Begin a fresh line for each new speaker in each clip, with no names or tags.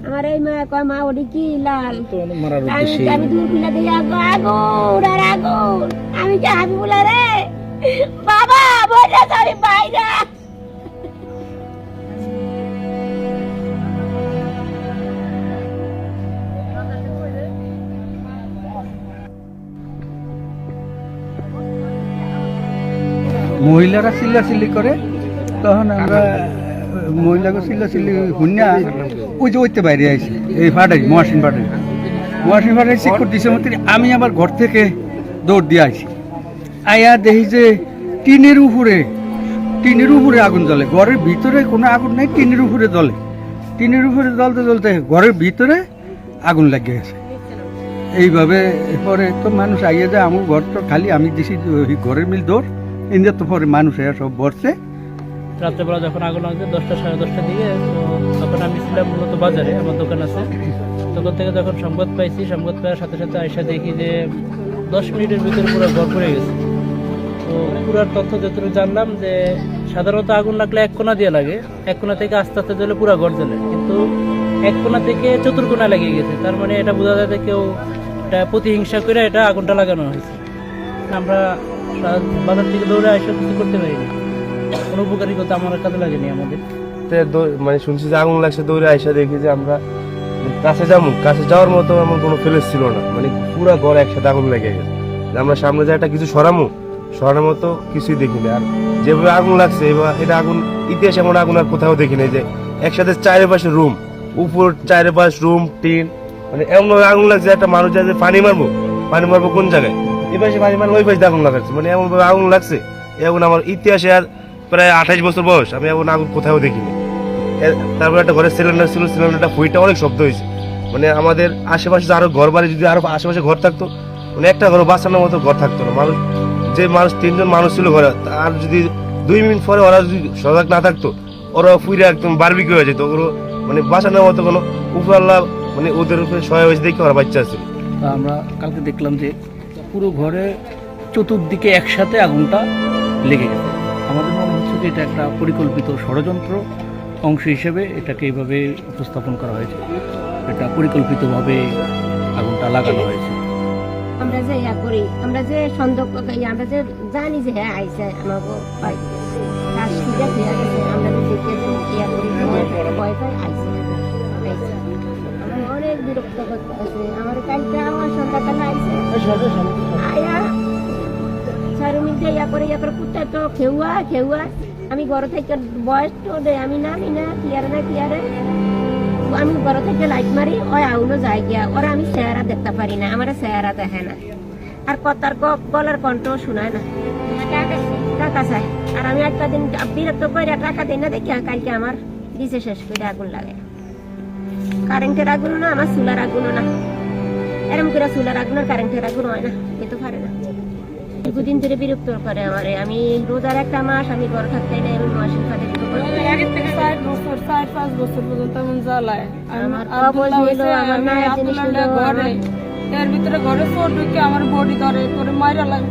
আমার এই মা কয় মা ওটি কি লাল আমি দূর খুলে দিই আগুন আর আগুন আমি কি হাবিবুল্লাহ রে বাবা বলে আমি বাইরে
মহিলারা চিল্লাচিল্লি করে, তখন আমরা মহিলাকে চিল্লাচিল্লি শুনিয়া ওই যে ওইতে বাইরে আইছি এই ফাটাই মহাসিন ফাটাই চেক করতেছে মতো আমি আবার ঘর থেকে দৌড় দিয়ে আইছি। আয়া দেখি যে টিনের উপরে আগুন জ্বলে, ঘরের ভিতরে কোনো আগুন নাই, টিনের উপরে জ্বলতে জ্বলতে ঘরের ভিতরে আগুন লাগিয়ে গেছে। এইভাবে পরে তো মানুষ আইয়া যায়, আমার ঘর তো খালি, আমি দিছি ঘরের মিল দৌড় ইন্ডিয়া, তো পরে মানুষ সব বসছে।
রাত্রেবেলা যখন আগুন লাগছে 10টা সাড়ে 10টার দিকে, তো তখন আমি ছিলাম মূলত বাজারে, আমার দোকান আছে। তখন থেকে যখন সংবাদ পাইছি, সংবাদ পাওয়ার সাথে সাথে আইসা দেখি যে 10 মিনিটের ভিতরে পুরো ঘর পড়ে গেছে। তো পুরার তথ্য যতটুকু জানলাম যে সাধারণত আগুন লাগলে এক কোণা দিয়ে লাগে, এক কোণা থেকে আস্তে আস্তে জ্বলে পুরো ঘর জ্বলে, কিন্তু এক কোণা থেকে চতুর্কোণা লেগে গেছে। তার মানে এটা বোঝা যায় যে কেউ এটা প্রতিহিংসা করে এটা আগুনটা লাগানো হয়েছে। আমরা বাজার থেকে দৌড়ে আইসা কিছু করতে পারিনি, কোনো উপকারিতা আমার কাজে লাগেনি আমাদের।
মানে শুনছি যে আগুন লাগছে, দৌড়ে আইসা দেখি যে আমরা কাছে যাওয়ার মতো এমন কোনো প্লেস ছিল না, মানে পুরো ঘর একসাথে আগুন লেগে গেছে। আমরা সামনে যে একটা কিছু সরানোর মতো কিছুই দেখিনি। আর যেভাবে আগুন লাগছে এবার এটা আগুন ইতিহাসে এমন আগুন আর কোথাও দেখিনি যে একসাথে চারিপাশে রুম, উপর চারিপাশ রুম, টিন, মানে এমন আগুন লাগছে একটা মানুষ যায় যে পানি মারবো কোন জায়গায়, এই পাশে পানি মারবো, ওই পাশে আগুন লাগাচ্ছে, মানে এমন ভাবে আগুন লাগছে এখন আমার ইতিহাসে আর প্রায় 28 বছর বয়স আমি এমন আগুন কোথাও দেখিনি। তারপর একটা ঘরের সিলিন্ডার ছিল, সিলিন্ডারটা ফুইটা অনেক শব্দ হয়েছে। মানে আমাদের আশেপাশে আরো ঘর বাড়ি, যদি আরো আশেপাশে ঘর থাকতো, মানে একটা ঘর বাঁচানোর মতো ঘর থাকতো না। মানুষ 3জন মানুষ ছিল ঘরে, আর যদি 2 মিনিট পরে ওরা যদি সজাগ না থাকতো, ওরা ফুইরে একদম বারবিকিউ হয়ে যেত। ওগুলো মানে বাঁচানোর মতো কোনো উপরাল্লাহ মানে ওদের উপরে সহায় হয়েছে দেখে ওরা বাচ্চা আছে।
আমরা কালকে দেখলাম যে পুরো ঘরে চতুর্দিকে একসাথে আগুনটা লেগে গেছে। আমাদের মনে হচ্ছে যে এটা একটা পরিকল্পিত ষড়যন্ত্র অংশ হিসেবে এটাকে এইভাবে উপস্থাপন করা হয়েছে, এটা পরিকল্পিতভাবে আগুনটা লাগানো হয়েছে।
আমরা যে ইয়া করি, আমরা যে সন্দেহ আমরা যে জানি যে হ্যাঁ আইসে আমাকে পাই কাজ সুবিধা হয়ে গেছে, আমরা যে দেখতে ইয়া করি ভয় পাই আইসে অনেক বিরক্ত করতে। আমার কালকে আমার সন্ধ্যাবেলা আইসে আয়া চারু মিলতে ইয়া করে কুত্তা তো খেউয়া আমি ঘর থেকে বয়স তো আমি নামি না কিয়ারে আমি ঘর থেকে লাইট মারি, ওই আউনো যায় গিয়া, ওরা আমি চেহারা দেখতে পারি না, আমার চেহারা দেখে না, আর কথার গলার কণ্ঠ শোনায় না, টাকা চাই। আর আমি একটা দিন বিরক্ত করে টাকা দিই না, দেখি কালকে আমার দিছে শেষ করে আগুন লাগে। কারেন্টের আগুন না, আমার চুলার আগুনও না, এরকম করে চুলার আগুন আর কারেন্টের আগুন হয় না, খেতে পারে না। দীর্ঘদিন ধরে বিরক্ত করে আমারে। আমি রোজার একটা মাস আমি ঘর থাকতে না, এরকম মাসের কাজে
4-5 বছর পর্যন্ত এমন জ্বালায়।
আমার অবস্থা হইলো আমার না জিনিস
ঘরে এর ভিতরে ঘরে চোর ঢুকে আমার বডি ধরে করে মাইরা লাগে,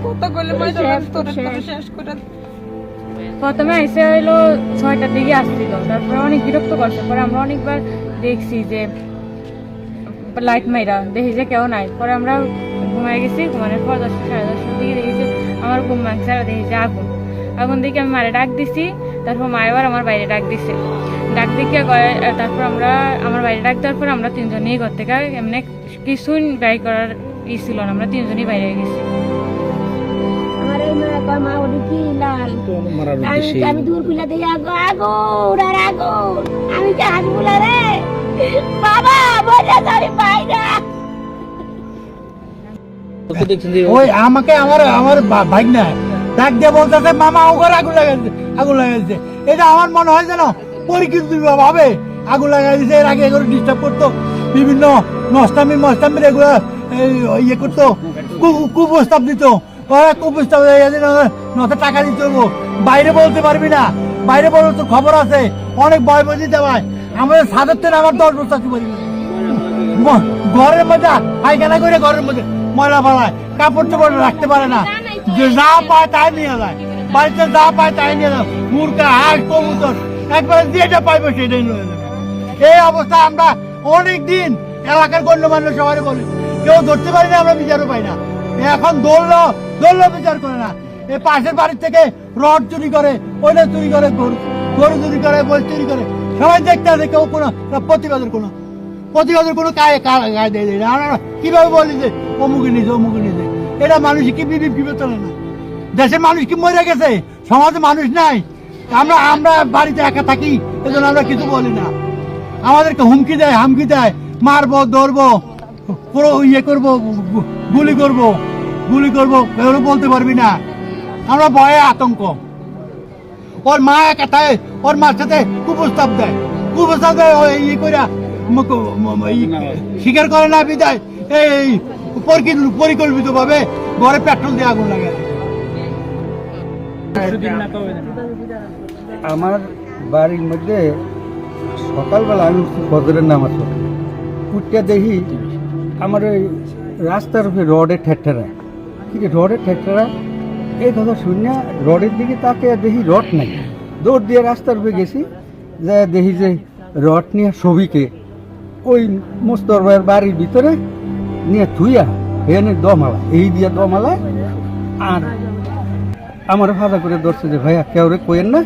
কত কইলে মাইরা লাগে তোরে শেষ করে।
প্রথমে এসে হইলো 6টার দিকে আসছিল, তারপরে অনেক বিরক্ত করছে। পরে আমরা অনেকবার দেখছি যে লাইট মাইরা দেখি যে কেউ নাই, পরে আমরা ঘুমাই গেছি। ঘুমানোর পর 10টা সাড়ে 10টার দিকে দেখি যে আমার ঘুম ভাঙছে, আর দেখি যে আগুন দেখে আমি মারে ডাক দিছি। তারপর মা এবার আমার বাইরে ডাক দিছে, ডাক দিকে তারপর আমার বাইরে ডাক দেওয়ার পর আমরা 3জনই ঘর থেকে এমনি কিছুই ব্যয় করার ছিল না, আমরা 3জনই বাইরে গেছি।
আমার এই মা ওটি কি লাল আমি দূর খুলে দিই আগুন আর আগুন আমি কি হাবিবুল্লাহ রে বাবা বলে আমি বাইরে।
ওই আমাকে আমার ভাই না ডাক দিয়ে বলতেছে মামা ওখানে আগুন লাগাইছে। এটা আমার মনে হয় যেন পরিকল্পিত ভাবে আগুন লাগাইছে। এর আগে এগুলো ডিস্টার্ব করতো, বিভিন্ন মস্তামির এগুলো ইয়ে করতো, কুপ্রস্তাব দিত। ওরা কুপ্রস্তাব নতে টাকা দিতে হবো, বাইরে বলতে পারবি না, বাইরে বলতে তো খবর আছে, অনেক ভয় বুঝি দেওয়ায়। আমাদের সাদের থেকে আমার 10 বস্তা পারি ঘরের মধ্যে পায়খানা করে, ঘরের মধ্যে ময়লা ফেলায়, কাপড় চোপড় রাখতে পারে না, যে যা পায় তাই নিয়ে যায়, বাড়িতে যা পায় তাই নিয়ে যায়। মুরগা, হাঁস, কবুতর একবার যেটা পাইবে সেটাই নিয়ে যাবে। এই অবস্থা আমরা অনেক দিন এলাকার গণ্যমান্য সবাই বলি, কেউ ধরতে পারি না, আমরা বিচারও পাই না। এখন দৌড়লো বিচার করে না। এই পাশের বাড়ির থেকে রড চুরি করে, ওইটা চুরি করে, গরু চুরি করে, বই চুরি করে, সবাই দেখতে আছে, কেউ কোনো প্রতিবাদের কোনো গায়ে দিয়ে দেয় না। আমরা কিভাবে বলি যে অমুকে নিজে, এটা মানুষ কি বিবেচনা চলে না? দেশের মানুষ কি মরে গেছে? সমাজে মানুষ নাই? আমরা বাড়িতে একা থাকি, এজন্য আমরা কিছু বলি না। আমাদেরকে হুমকি দেয়, মারবো, ধরবো, পুরো ইয়ে করবো, গুলি করবো, কেউ বলতে পারবি না। আমরা ভয়ে আতঙ্ক। ওর মা একা থাকে, ওর মার সাথে কুপ্রস্তাব দেয়, ইয়ে করে স্বীকার করে না, বিদায় এই পরিকল্পিত ভাবে ঘরে পেট্রোল দিয়ে আগুন লাগে।
আমার বাড়ির মধ্যে সকালবেলা আমি উঠছি ফজরের নামাজ পড়ি, উঠতে দেখি আমার ওই রাস্তার উপরে রডের ঠেট্টারা, কিন্তু রডের ঠেট্টারা এই কথা শুনে রডের দিকে তাকে দেখি রড নাই। দৌড় দিয়ে রাস্তার উপরে গেছি, যা দেখি যে রড নিয়ে ছবিকে ওই মোস্তর ভাইয়ের বাড়ির ভিতরে নিয়ে থুইয়া এনে দমালা, এই দিয়ে দমালা। আর আমার ফাঁদা করে ধরছে যে ভাইয়া কেউ রে কইেন না,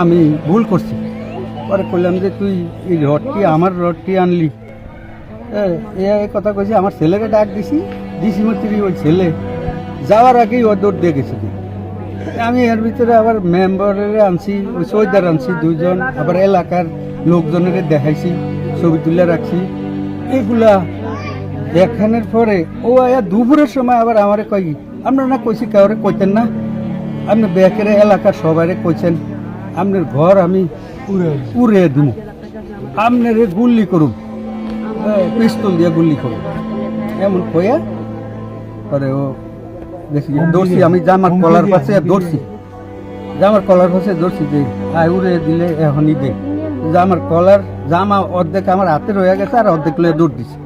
আমি ভুল করছি। পরে কইলাম যে তুই এই আমার রডটি আনলি, এই কথা কইছি। আমার ছেলেকে ডাক দিছি মন্ত্রী, ওই ছেলে যাওয়ার আগেই ও দৌড় দিয়ে গেছে। আমি এর ভিতরে আবার মেম্বারের আনছি, ওই সৈদার আনছি 2 জন, আবার এলাকার লোকজনের দেখাইছি, ছবি তুলে রাখছি। এগুলা দেখানোর পরে ও আয়া দুপুরের সময় আবার আমারে কই, আপনারা না কইছি কাউরে কইতেন না, আপনি ব্যাকের এলাকার সবাই কইছেন আপনার ঘর আমি উড়ে দিব, আপনার গুল্লি করুন, পিস্তল দিয়ে গুল্লি করুন, এমন কইয়া পরে ও বেশি দৌড়ছি। আমি জামার কলার পাশে দৌড়ছি, যে আয় উড়ে দিলে এখনই দে। জামার কলার জামা অর্ধেক আমার হাতে রয়ে গেছে, আর অর্ধেক লয়ে দৌড় দিছি।